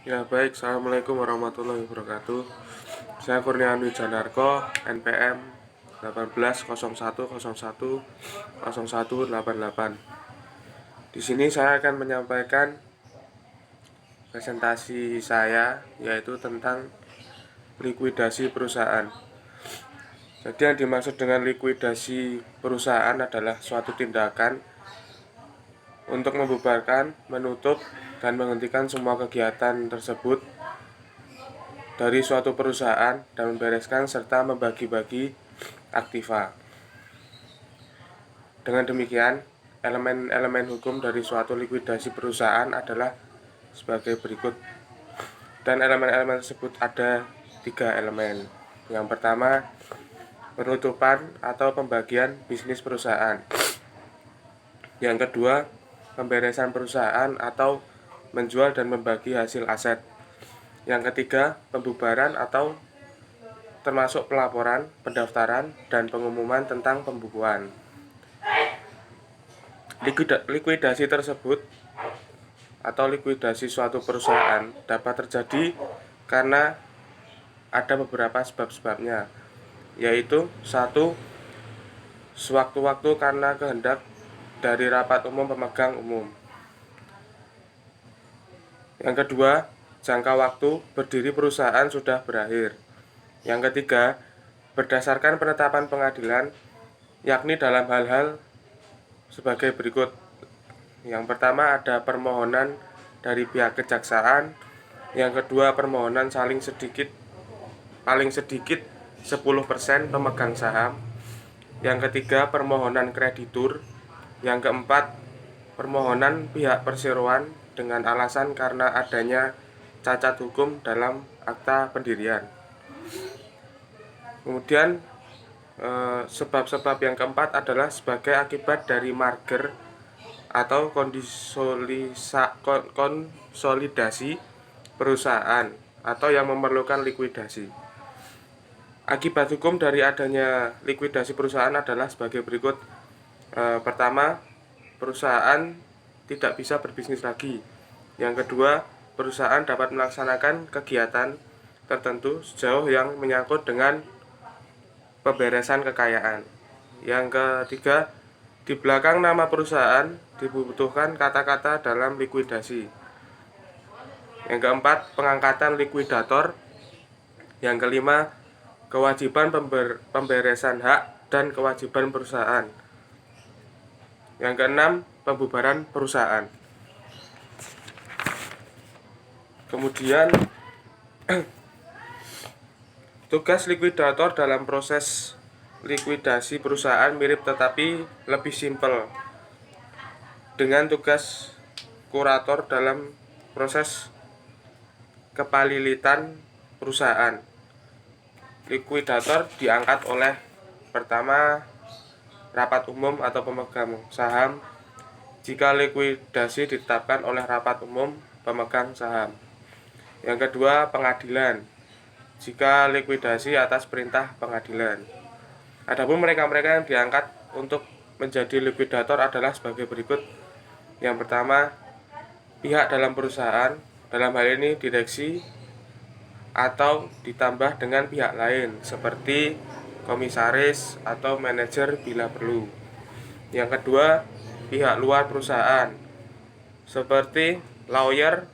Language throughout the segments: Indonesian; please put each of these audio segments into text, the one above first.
Ya baik, Assalamualaikum warahmatullahi wabarakatuh. Saya Kurniawan Wijanarko, NPM 1801010188. Di sini saya akan menyampaikan presentasi saya, yaitu tentang likuidasi perusahaan. Jadi yang dimaksud dengan likuidasi perusahaan adalah suatu tindakan untuk membubarkan, menutup, dan menghentikan semua kegiatan tersebut dari suatu perusahaan dan membereskan serta membagi-bagi aktiva. Dengan demikian, elemen-elemen hukum dari suatu likuidasi perusahaan adalah sebagai berikut. Dan elemen-elemen tersebut ada 3 elemen. Yang pertama, penutupan atau pembagian bisnis perusahaan. Yang kedua, pemberesan perusahaan atau menjual dan membagi hasil aset. Yang ketiga, pembubaran atau termasuk pelaporan, pendaftaran, dan pengumuman tentang pembukuan. Likuidasi tersebut atau likuidasi suatu perusahaan dapat terjadi karena ada beberapa sebab-sebabnya, yaitu 1. Sewaktu-waktu karena kehendak dari rapat umum pemegang umum. Yang kedua, jangka waktu berdiri perusahaan sudah berakhir. Yang ketiga, berdasarkan penetapan pengadilan, yakni dalam hal-hal sebagai berikut. Yang pertama ada permohonan dari pihak kejaksaan. Yang kedua, permohonan paling sedikit 10% pemegang saham. Yang ketiga, permohonan kreditur. Yang keempat, permohonan pihak perseroan dengan alasan karena adanya cacat hukum dalam akta pendirian. Kemudian sebab-sebab yang keempat adalah sebagai akibat dari merger atau konsolidasi perusahaan atau yang memerlukan likuidasi. Akibat hukum dari adanya likuidasi perusahaan adalah sebagai berikut. Pertama, perusahaan tidak bisa berbisnis lagi. Yang kedua, perusahaan dapat melaksanakan kegiatan tertentu sejauh yang menyangkut dengan pemberesan kekayaan. Yang ketiga, di belakang nama perusahaan dibutuhkan kata-kata dalam likuidasi. Yang keempat, pengangkatan likuidator. Yang kelima, kewajiban pemberesan hak dan kewajiban perusahaan. Yang keenam, pembubaran perusahaan. Kemudian tugas likuidator dalam proses likuidasi perusahaan mirip tetapi lebih simpel dengan tugas kurator dalam proses kepalilitan perusahaan. Likuidator diangkat oleh pertama rapat umum atau pemegang saham jika likuidasi ditetapkan oleh rapat umum pemegang saham. Yang kedua, pengadilan jika likuidasi atas perintah pengadilan. Adapun mereka-mereka yang diangkat untuk menjadi likuidator adalah sebagai berikut. Yang pertama, pihak dalam perusahaan, dalam hal ini direksi atau ditambah dengan pihak lain seperti komisaris atau manajer bila perlu. Yang kedua, pihak luar perusahaan seperti lawyer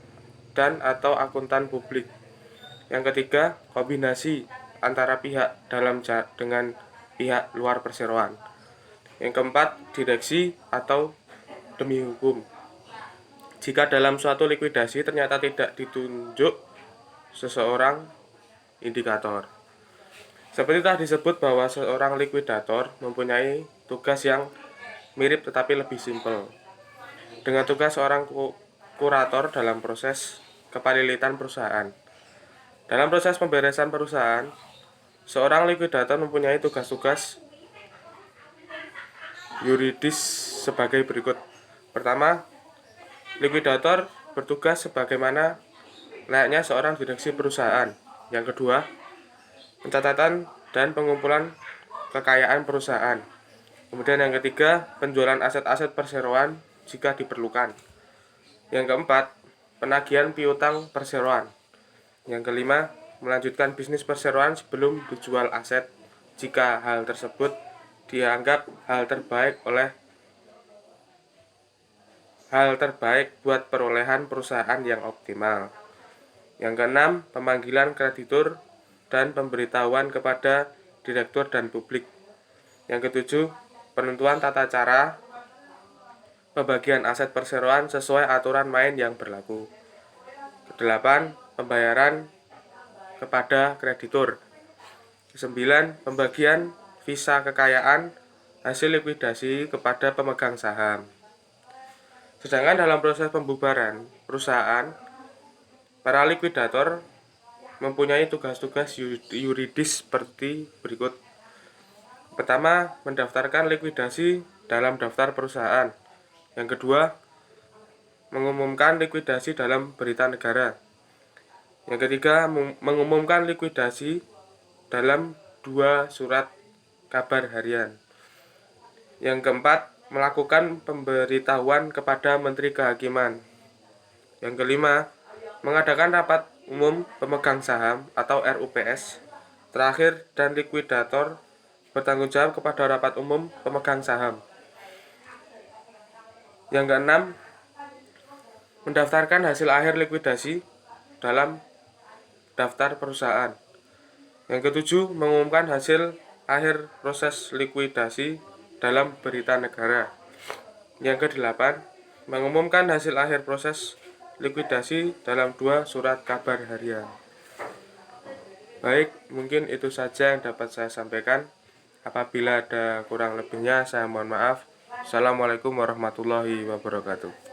dan atau akuntan publik. Yang ketiga, kombinasi antara pihak dalam dengan pihak luar perseroan. Yang keempat, direksi atau demi hukum. Jika dalam suatu likuidasi ternyata tidak ditunjuk seseorang indikator. Seperti telah disebut bahwa seorang likuidator mempunyai tugas yang mirip tetapi lebih simpel dengan tugas seorang kurator dalam proses kepalilitan perusahaan. Dalam proses pemberesan perusahaan, seorang likuidator mempunyai tugas-tugas yuridis sebagai berikut. Pertama, likuidator bertugas sebagaimana layaknya seorang direksi perusahaan. Yang kedua, pencatatan dan pengumpulan kekayaan perusahaan. Kemudian yang ketiga, penjualan aset-aset perseroan jika diperlukan. Yang keempat, penagihan piutang perseroan. Yang kelima, melanjutkan bisnis perseroan sebelum dijual aset jika hal tersebut dianggap hal terbaik buat perolehan perusahaan yang optimal. Yang keenam, pemanggilan kreditur dan pemberitahuan kepada direktur dan publik. Yang ketujuh, penentuan tata cara pembagian aset perseroan sesuai aturan main yang berlaku. Kedelapan, pembayaran kepada kreditur. Kesembilan, pembagian visa kekayaan hasil likuidasi kepada pemegang saham. Sedangkan dalam proses pembubaran perusahaan, para likuidator mempunyai tugas-tugas yuridis seperti berikut. Pertama, mendaftarkan likuidasi dalam daftar perusahaan. Yang kedua, mengumumkan likuidasi dalam berita negara. Yang ketiga, mengumumkan likuidasi dalam 2 surat kabar harian. Yang keempat, melakukan pemberitahuan kepada Menteri Kehakiman. Yang kelima, mengadakan rapat umum pemegang saham atau RUPS. Terakhir, dan likuidator bertanggung jawab kepada rapat umum pemegang saham. Yang keenam, mendaftarkan hasil akhir likuidasi dalam daftar perusahaan. Yang ketujuh, mengumumkan hasil akhir proses likuidasi dalam berita negara. Yang kedelapan, mengumumkan hasil akhir proses likuidasi dalam 2 surat kabar harian. Baik, mungkin itu saja yang dapat saya sampaikan. Apabila ada kurang lebihnya, saya mohon maaf. Assalamualaikum warahmatullahi wabarakatuh.